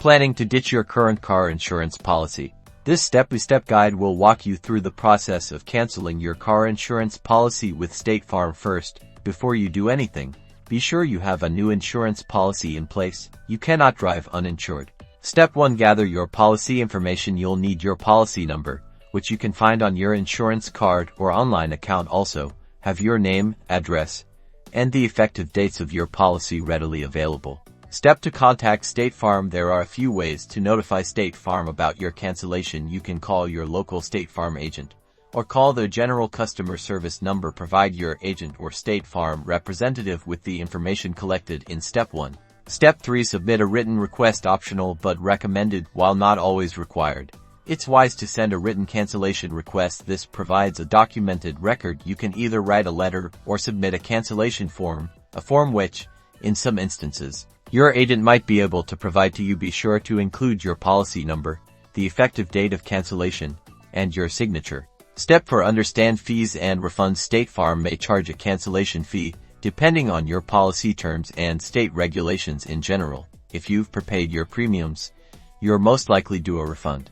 Planning to ditch your current car insurance policy. This step-by-step guide will walk you through the process of canceling your car insurance policy with State Farm. First, before you do anything, be sure you have a new insurance policy in place. You cannot drive uninsured. Step 1. Gather your policy information. You'll need your policy number, which you can find on your insurance card or online account. Also, have your name, address, and the effective dates of your policy readily available. Step 2. Contact State Farm. There are a few ways to notify State Farm about your cancellation. You can call your local State Farm agent or call the general customer service number. Provide your agent or State Farm representative with the information collected in Step 1. Step 3. Submit a written request. Optional but recommended while not always required. It's wise to send a written cancellation request. This provides a documented record. You can either write a letter or submit a cancellation form, a form which, in some instances, your agent might be able to provide to you. Be sure to include your policy number, the effective date of cancellation, and your signature. Step 4. Understand fees and refunds. State Farm may charge a cancellation fee, depending on your policy terms and state regulations in general. If you've prepaid your premiums, you're most likely due a refund.